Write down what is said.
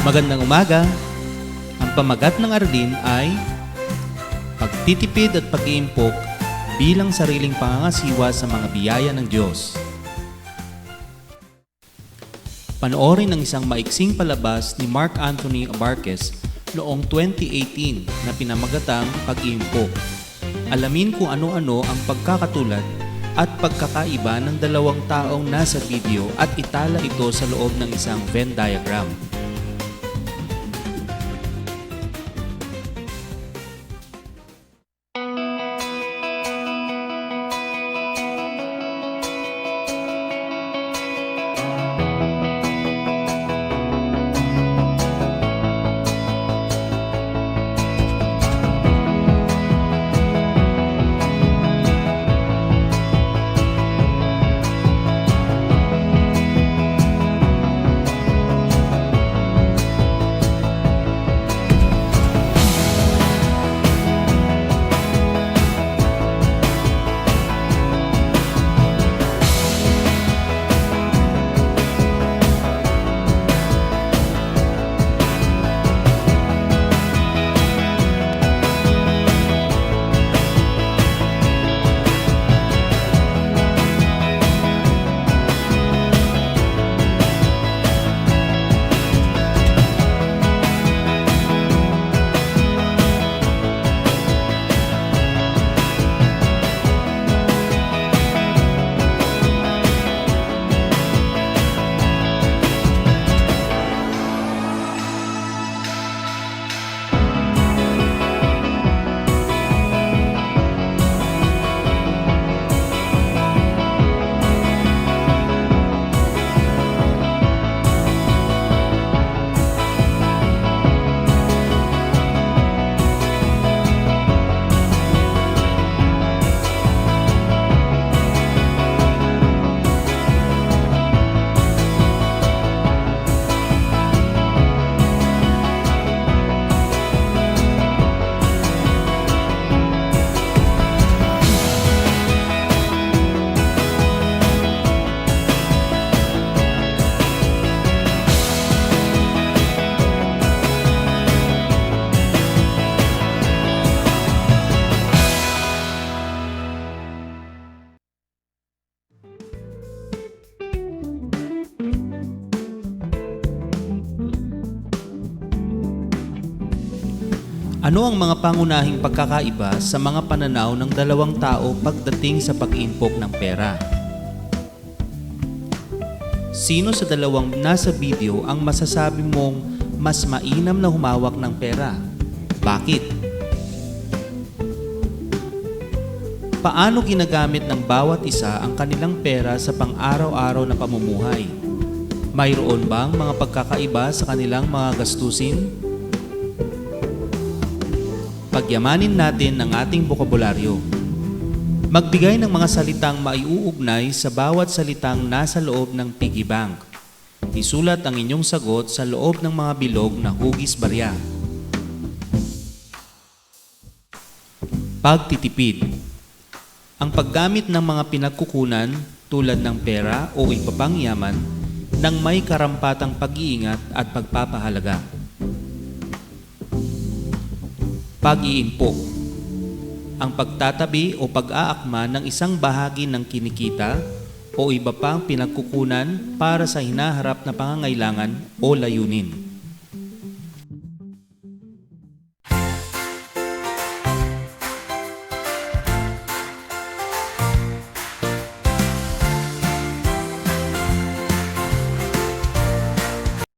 Magandang umaga! Ang pamagat ng aralin ay pagtitipid at pag-iimpok bilang sariling pangangasiwa sa mga biyaya ng Diyos. Panoorin ang isang maiksing palabas ni Mark Anthony Abarquez noong 2018 na pinamagatang Pag-iimpok. Alamin kung ano-ano ang pagkakatulad at pagkakaiba ng dalawang taong nasa video at itala ito sa loob ng isang Venn diagram. Ano ang mga pangunahing pagkakaiba sa mga pananaw ng dalawang tao pagdating sa pag-iimpok ng pera? Sino sa dalawang nasa video ang masasabi mong mas mainam na humawak ng pera? Bakit? Paano ginagamit ng bawat isa ang kanilang pera sa pang-araw-araw na pamumuhay? Mayroon bang mga pagkakaiba sa kanilang mga gastusin? Pagyamanin natin ang ating bokabularyo. Magbigay ng mga salitang maiuugnay sa bawat salitang nasa loob ng piggy bank. Isulat ang inyong sagot sa loob ng mga bilog na hugis barya. Pagtitipid. Ang paggamit ng mga pinagkukunan tulad ng pera o iba pang yaman ng may karampatang pag-iingat at pagpapahalaga. Pag-iimpok. Ang pagtatabi o pag-aakma ng isang bahagi ng kinikita o iba pang pinagkukunan para sa hinaharap na pangangailangan o layunin.